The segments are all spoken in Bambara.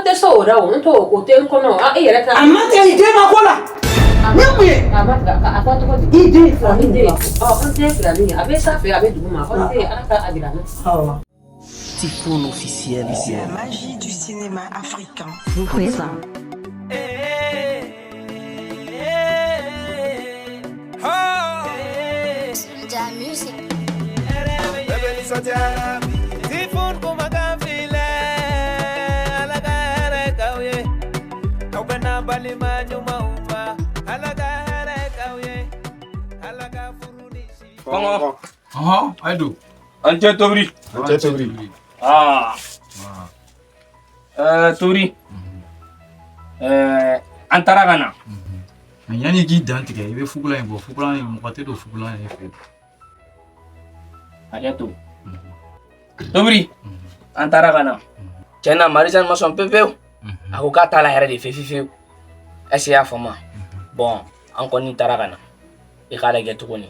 te so ra on to o te nkono a e yere ka amate ide makola nyamuye amate ka afoto ko ide on te fra ni abe sa fe abe duma on te aka adira oh Typhoon officiel. La magie du cinéma africain. Vous pouvez ça. Soulja Music. Typhoon kumaga file alagare kauye kaubena balima nyuma umba alagare kauye alaga furunishi Bongo. I do. Ante Tobri. Ah. Tobri. Antara kana. Yani gi dantige ibe fugula en bo fugula en mokate do fugula en fe. Ayato. Tobri. Antara kana. Chena marijan ma son pepeu. Ako ka tala here de fefife. Ese ya fama. Bon, an koni tara kana. E kala getu koni.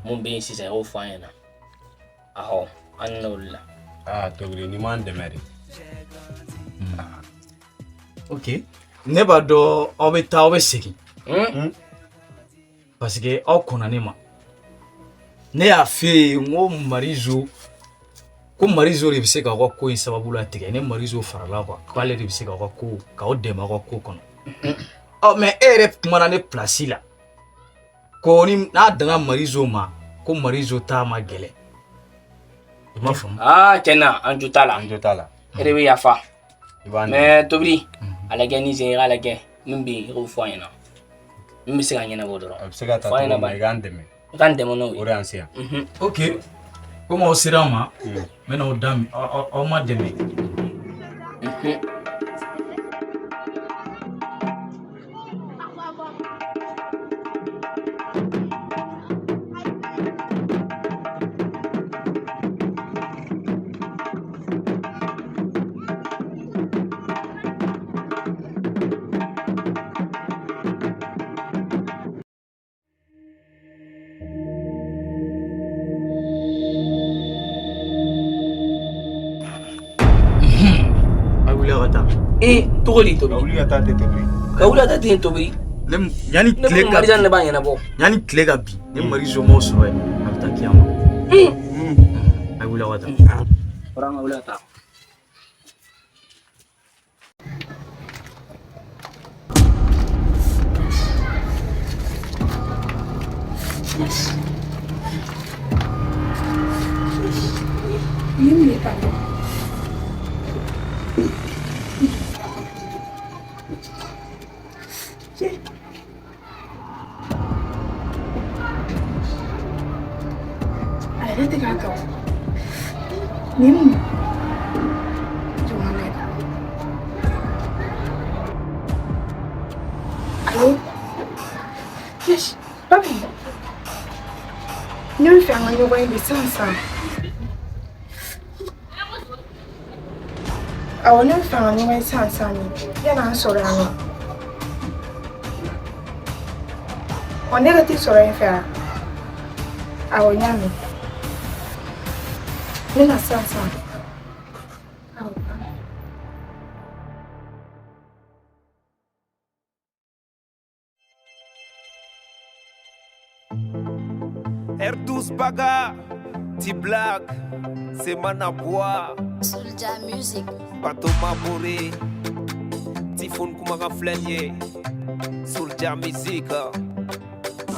Mun be sisa o fanyana. Aho, annolla. Ah, Tobri ni man de meri. OK. Neba do obe ta obe seki. Parce que au konane ma. Ne a fait ngo marizo. Ko marizo re biseka ko ko sababu la tige ne marizo farala kwa. Ko ale re biseka ko ka o dema ko kono. Oh mais ere kuma ne place la. Ko ni na danga marizo ma. Ko marizo ta ma gele. Ma fam. Ah, chena anjutala. Erewe yafa. Mais Tobri, alage ni zenga alage mbi ko fanyana. Mbi se ganyana bodoro. Absega ta to me gandeme. Gandeme no. Ore ansia. OK. Como o sirama, mena o dami, o ma demi. Togoli Tobri. Kauli ata te Tobri. Kauli ata te Tobri. Lem yani klega. Marijan ne ba yana bo. Yani klega bi. Ne marizo mo so e. Alta kiyama. Ai wula wata. Orang wula ta. Yumi pa. Ada tiga kau. Nim. Cuma mereka. Ayo. Yes, papi. Nim fiangan yo bayi bisa sam. Awak nim fiangan yo bayi sam ni. Dia nak sorang ni. On negatif sorang fiangan. Awak nyami. Nena sasa. Erdous baga ti black semana bois Soulja Music. Pato mabore Typhoon kumaga flenye Soulja Music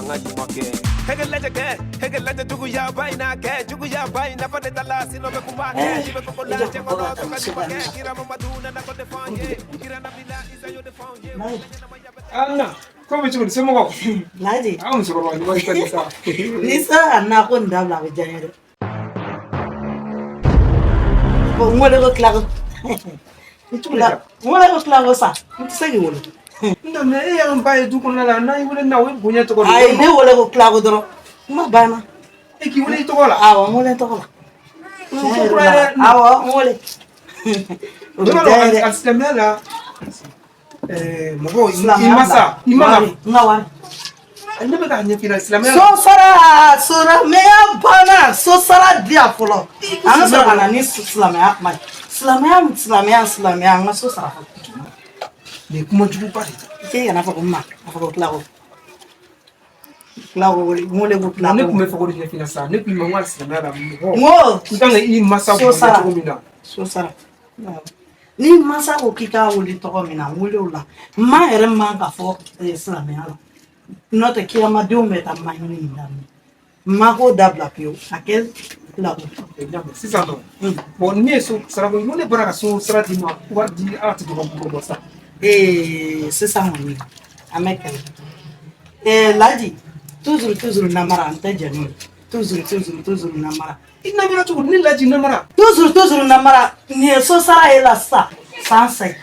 Angati make Hegel leje jugu ya baina ke jugu ya baina pade tala sino be kumake jibe kokola jengo no to kashibake kira mamaduna na ko defanye kira na bila isayo defanye Anna ko bichu ni semo ko Laji. amu so ko ni ko nisa Nisa anna ko ndabla bejanyere. Ko ngole ko klago. Ntula. Ngole ko klago sa. Mtsegi wole. ndo ne e yang bae du ko na la na wule na we bunya to ko Ai ne wole ko klago doro. Ma bana. e ki wule to ko la Awa ngole to ko la. Awa ngole. Duma lo aslamela mogo imasa ngawan. ande be ka nya fila islamela So sara me bana so sara dia folo. Ana so kana ni islamia mai. silamɛya an ka so sara Ni kuma juguba de. ke kana fɔ ko ma a fɔ ko tilago ngole ko tilago Ne kun bɛ fɛ ko de kɛ fina sa. Ne kun ma wari silamɛya la mɔgɔ. ngo I kan ka I masa so sara cogo min na. so sara ni masa ko k'i ka wuli tɔgɔ min na wele o la ma yɛrɛ man ka fɔ silamɛya la n'o tɛ kiyamadenw bɛ taa ma ɲini nin daminɛ ma ko dabila pewu a kɛ tilago Sisan nɔ. Bon ne ye so sara ko ne bɔra ka so sara di ma wari di ala tɛ dɔgɔ bɔ sa. sisan kɔni an bɛ kɛlɛ Laji toujours namara an tɛ jɛn n'o ye toujours namara I namara cogo ni Laji namara. toujours namara nin ye so sara ye la sisan 105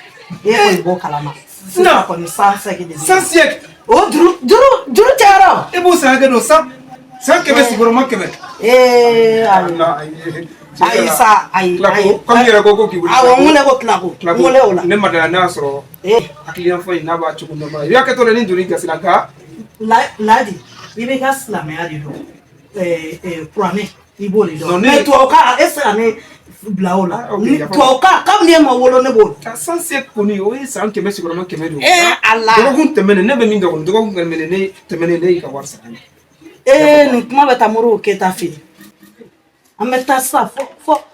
e kɔni b'o kalama sisan kɔni 105 de 105. o juru cayara E b'o sara kɛ don san kɛmɛ sigiyɔrɔma 100. ayi sa ayi comme yɛrɛ ko k'i wuli. awɔ ngole ko ngole o la ne ma dala n'a y'a sɔrɔ a client fɔ in n'a b'a cogo dɔ ma i y'a kɛ to la ni joli gasila nka Laji i bɛ ka silamɛya de dɔn kuranɛ i b'o de dɔn mais tubabukan est-ce que ne bila o la tubabukan kabini e ma wolo ne b'o ka 105 kɔni o ye san 100 sigiyɔrɔma 100 de ye. ala dɔgɔkun tɛmɛnen ne bɛ min kɛ kɔni dɔgɔkun tɛmɛnen ne y'i ka wari sara. nin kuma bɛ taa Moribo Keyita fɛ yen an bɛ taa sisan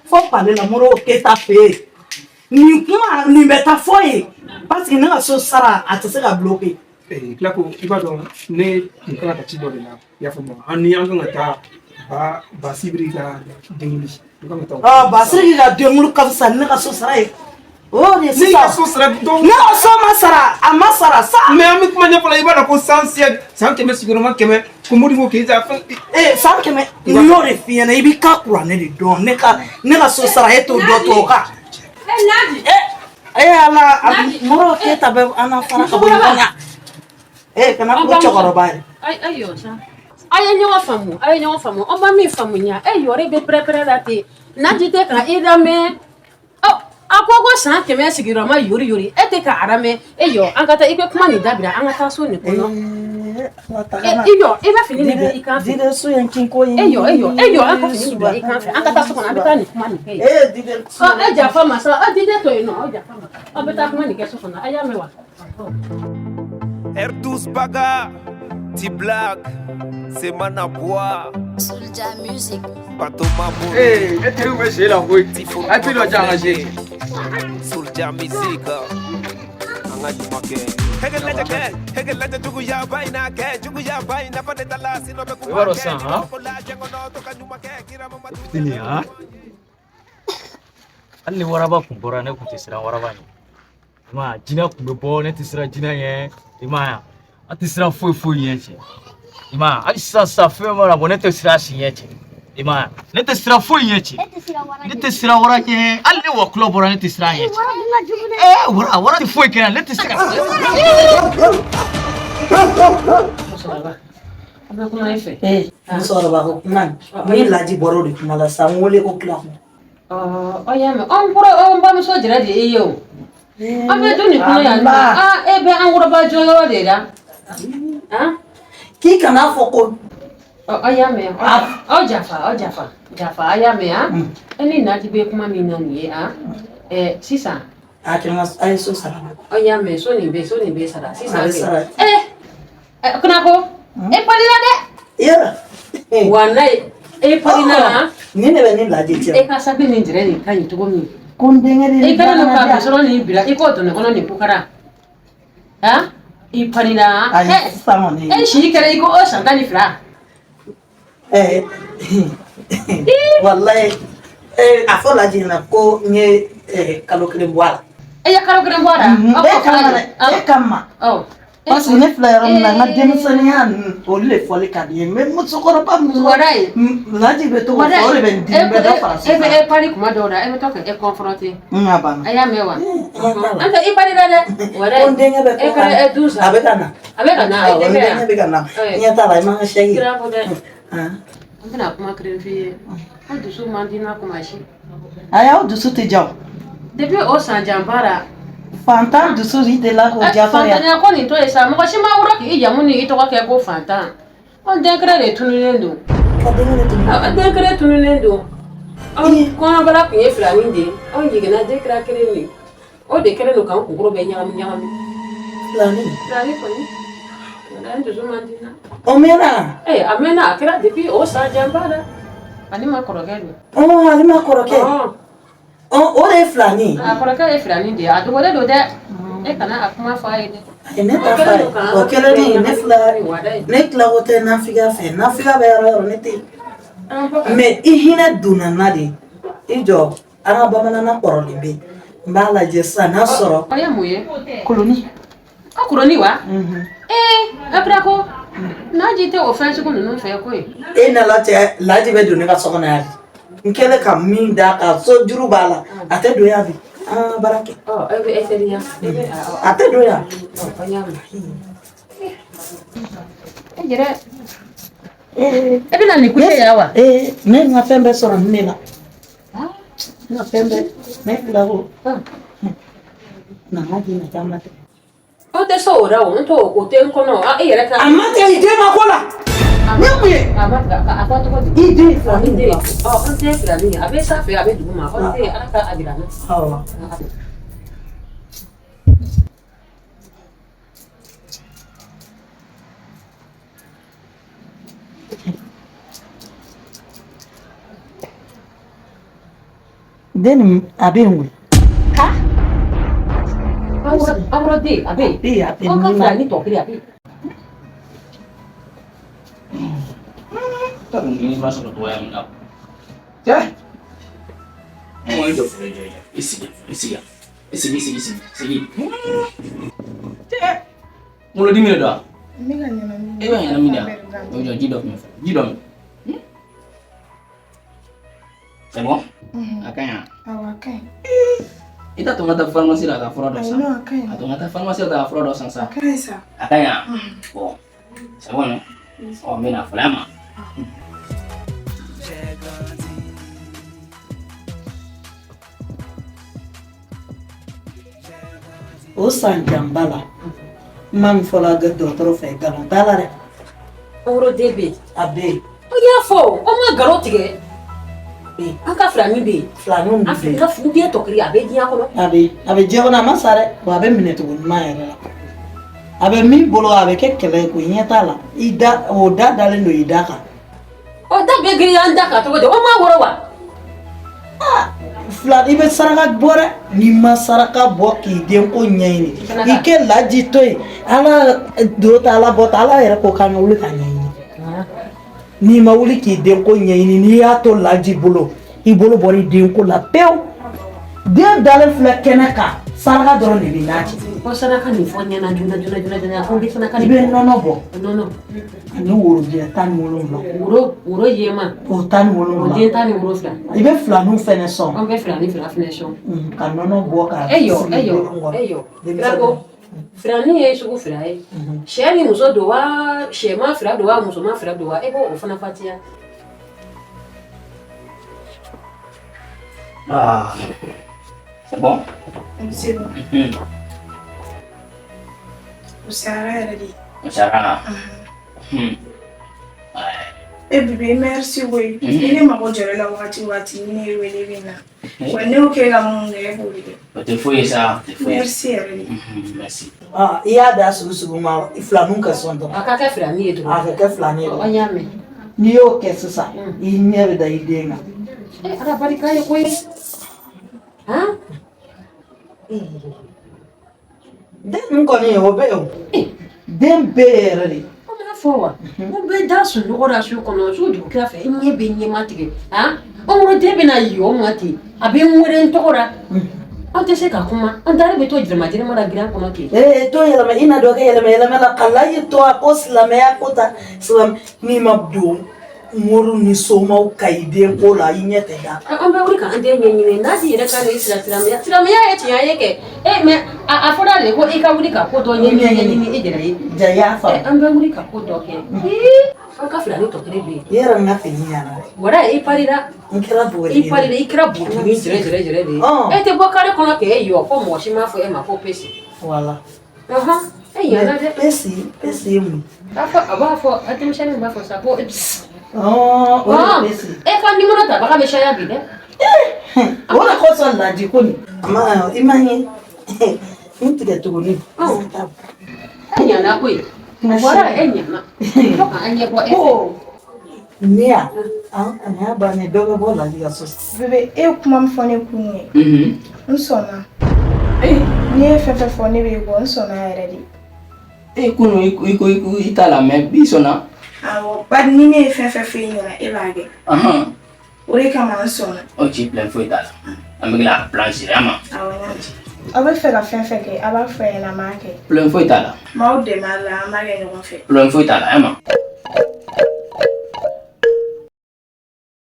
fɔ pale la Moribo Keyita fɛ yen nin kuma nin bɛ taa fɔ yen parce que ne ka so sara a tɛ se ka bloquer. tila ko i b'a dɔn ne kun kan ka ci dɔ de la i y'a faamu an ni an kan ka taa Basibiri ka denguli. Basibiri ka denguli ka fisa ni ne ka so sara ye. o de sisan ne ka so sara donc ne ka so ma sara a ma sara sa. mais an bɛ kuma ɲɛfɔ la i b'a dɔn ko san 100 sigiyɔrɔma 100 ko Modibo Keyita fɛn. san 100 n y'o de f'i ɲɛna i b'i ka kuranɛ de dɔn ne ka so sara e t'o dɔn tubabu kan. ala Modibo Keyita bɛ an na fara ka bɔ ɲɔgɔn na. kana ko cɛkɔrɔba ye. ayiwa sa a ye ɲɔgɔn faamu an ma min faamuya yɔrɔ bɛ pɛrɛpɛrɛ la ten Naji tɛ ka i lamɛn a ko san 100 sigiyɔrɔma yori e tɛ ka a lamɛn yɔ an ka taa i bɛ kuma nin dabila an ka taa so nin kɔnɔ i bɛ fini nin bila i kan fɛ so ye kin ko ye yɔ an ka fini nin bila i kan fɛ an ka taa so kɔnɔ an bɛ taa nin kuma nin kɛ yen jafa ma sa dide to yen nɔ jafa ma an bɛ taa kuma nin kɛ so kɔnɔ a y'a mɛn wa. R12 Baga, T-Black, c'est Manabois. Soulja Music. Bateau Mabou. Eh, et tu veux chez la rue? Ah, tu dois t'arranger. Soulja Music. Angati make. Hegel laja jugu ya baina ke, jugu ya baina pa de tala sino be ku. Waro san, ha? Ini ha? Alli waraba kumbora ne ku tisira waraba ni. Ma jina ku be bo ne tisira jina ye. Ima a tisira foi ye che. Ima a sa fe ma la bonete tisira si ye che. Ima ne tisira foi ye che. Ne tisira wara ye. Alli wa club wara ne tisira ye che. Wara ti foi kenan ne tisira. Abe kuma ife. Musokɔrɔba ko kuma ni Laji bɔra de kuma la sa n wele ko kila. Ya mɛ an bamuso jira de e ye o an bɛ dun nin kɔnɔ yan e bɛ an kɔrɔba jɔyɔrɔ de la k'i kana fɔ ko y'a mɛn aw jafa a y'a mɛn e ni Naji bɛ kuma min na nin ye sisan a ye so sara y'a mɛn so nin bɛ sara sisan kana ko e palila dɛ walayi e palila la ni ne bɛ ni Laji cɛ e ka sabi nin jira nin ka ɲi cogo min ko n denkɛ de i kana ka sɔrɔ nin bila i k'o dɔn kɔnɔ nin ko kɛra i palila e si kɛra i ko o san 12 wallahi a fɔ Laji ɲɛna ko n ye kalo 1 bɔ a la e ye kalo 1 bɔ a la e kama parce que ne filɛ yɔrɔ min na n ka denmisɛnninya ninnu olu de fɔli ka di n ye mais musokɔrɔba Laji bɛ to k'o fɔ o de bɛ n dimi n bɛ dɔ fara sisan e pari kuma dɔw la e bɛ to ka e confronter a banna a y'a mɛn wa an tɛ i palila dɛ ko n denkɛ bɛ ko a bɛ ka na n denkɛ bɛ ka na ɲɛ t'a la i ma ka sɛgi kira ko dɛ an bɛna kuma kelen f'i ye an dusu man di na kuma si a y'aw dusu tɛ ja o depuis o san janba la fantan dusu i delila k'o ja fɔ yan fantanya ko nin to ye sa mɔgɔ si ma wuro k'i jamu ni i tɔgɔ kɛ ko fantan an denkɛrɛ de tununen don denkɛrɛ tununen don Kɔn bala kun ye filani de ye anw jiginna de kɛra kelen de o de kɛlen don k'an kunkolo bɛɛ ɲagami ɲagami filani kɔni n dusu man di n na o mɛnna a mɛnna a kɛra depuis o san janba la ani ma kɔrɔkɛ don ale ma kɔrɔkɛ o de ye filani a kɔrɔkɛ ye filani de ye a dogolen don dɛ e kana a kuma fɔ a ye dɛ ne ta fa ye o kɛlen ne ne fila ne tilako tɛ nafiga fɛ nafiga bɛ yɔrɔ yɔrɔ ne tɛ mais i hinɛ donna n na de i jɔ an ka bamanana kɔrɔlen bɛ n b'a lajɛ sisan n'a sɔrɔ o ye mun ye koloni ko kuroni wa après ko Naji tɛ o fɛn sugu ninnu fɛ koyi e nana cɛ Laji bɛ don ne ka so kɔnɔ yan n kɛlen ka min d'a kan so juru b'a la a tɛ don yan bi baara kɛ e bɛ essayer a tɛ don yan e bɛna nin kuse yan wa ne n ka fɛn bɛɛ sɔrɔ ne la n ka fɛn bɛɛ ne tila ko na Laji na taa ma tɛ o tɛ so o la o n t'o o tɛ n kɔnɔ e yɛrɛ ka a ma tɛ i den ma ko la ne mun ye a fɔ tɔgɔ di i den filani n den n den filani a bɛ sanfɛ a bɛ duguma n den ala ka a jira n na den a bɛ n wele Amro de a bɛ yen ka filani tɔ kelen a bɛ yen Ini masuk ke yang enggak. Ya. Mau itu. Isi. Mulu di mana dah? Ini kan yang Eh, yang mana? Oh, jidom. Semua? Akanya. Awakai. Ita tu ngata farmasi dah afro dosa. Ayo akai. Atau ngata farmasi dah afro dosa sa. Akai sa. Akanya. Oh. Semua no. Oh, mina flama. o san janba la n ma min fɔla dɔgɔtɔrɔ fɛ galon t'a la dɛ Amro de bɛ yen a bɛ yen o y'a fɔ o ma nkalon tigɛ an ka filani bɛ yen filaninw an bɛ yen ka den tɔ kelen a bɛ diɲɛ kɔnɔ a bɛ diɲɛ kɔnɔ a ma sa dɛ wa a bɛ minɛ cogo ɲuman yɛrɛ la a bɛ min bolo a bɛ kɛ kɛlɛ ye ko ɲɛ t'a la o da dalen don i da kan o da bɛ giriya an da kan cogo di o ma wɔrɔ wa fila i bɛ saraka bɔ dɛ n'i ma saraka bɔ k'i den ko ɲɛɲini i kɛ Laji to yen ala do ta ala bɔ ta ala yɛrɛ ko k'an ka wuli ka ɲɛɲini n'i ma wuli k'i den ko ɲɛɲini n'i y'a to Laji bolo i bolo bɔra i den ko la pewu den dalen filɛ kɛnɛ kan saraka dɔrɔn de bɛ n'a cɛ o saraka nin fɔ ɲɛna joona ko n bɛ fana ka i bɛ nɔnɔ bɔ nɔnɔ ani worojɛ 17 woro jɛman o 17 o den 17 i bɛ filaninw fɛnɛ sɔn an bɛ filani fila fɛnɛ sɔn ka nɔnɔ bɔ ka eyo Firago filani ye sugu fila ye sɛ ni muso don wa sɛman fila don wa musoman fila don wa e b'o fana fatiya Ah. C'est bon? C'est bon. Usara yɛrɛ de. Usara. E bibi merci oui. Ne mago jɔra la waati ne ye wele bɛ na. Wa ne y'o kɛ ka mun kɛ e b'o de kɛ. O tɛ foyi ye sa. Merci yɛrɛ de. Merci. I y'a da sugu ma filaninw ka sɔn dɔrɔn a ka kɛ filani ye dɔrɔn a ka kɛ filani ye an y'a mɛn n'i y'o kɛ sisan i ɲɛ bɛ da i den kan ala barika ye koyi den kɔni o bɛ yen den bɛɛ yɛrɛ de o b'a fɔ wa o bɛ da sunɔgɔ la su kɔnɔ su dugu kɛrɛfɛ i ɲɛ bɛ ɲɛma tigɛ o den bɛna yi o ma ten a bɛ n wele n tɔgɔ la an tɛ se ka kuma an taara bɛ to jirama la giran kɔnɔ ten to yɛlɛma i na dɔ kɛ yɛlɛma la ka Laji to a ko silamɛya ko ta n'i ma don muru ni somaw ka i den ko la i ɲɛ tɛ da an bɛ wuli k'an den ɲɛɲini Naji yɛrɛ ka ne silamɛya ye tiɲɛ ye kɛ mais a fɔra ale ko i ka wuli ka ko dɔ ɲɛɲini i yɛrɛ ye ja y'a faamu an bɛ wuli ka ko dɔ kɛ an ka filani tɔ kelen bɛ yen i yɛrɛ n ka fini ɲana wara i parira n kɛra bugɔli i kɛra bugɔli jɛrɛ de e tɛ bɔ kare kɔnɔ k'e yɔ ko mɔgɔ si m'a fɔ e ma ko pesi wala e ɲɛna dɛ pesi ye mun a b'a fɔ a denmisɛnnin b'a fɔ sa ko o de pesi e ka numéro ta baga bɛ caya bi dɛ Wala ko so la di ko ni. Ma imani. Inte ke to ni. Anya na koi. Bora enya na. Toka anya kwa Oh. Nia. Anya ba ne dogo bola dia so. Bebe, eu kuma mfone kunye. Nsona. Ni fefe fone be go nsona already. Kunu iko itala me bisona. Awo, bad ni ne fefe fe nyona elage. Ore kama nsona. O chi plan foi itala. Amigla plan sirama. Awo nyati. Abe fe la fefe ke aba fe na make. Plan foi itala. Ma o de mala ma ge no fe. Plan foi itala, ama.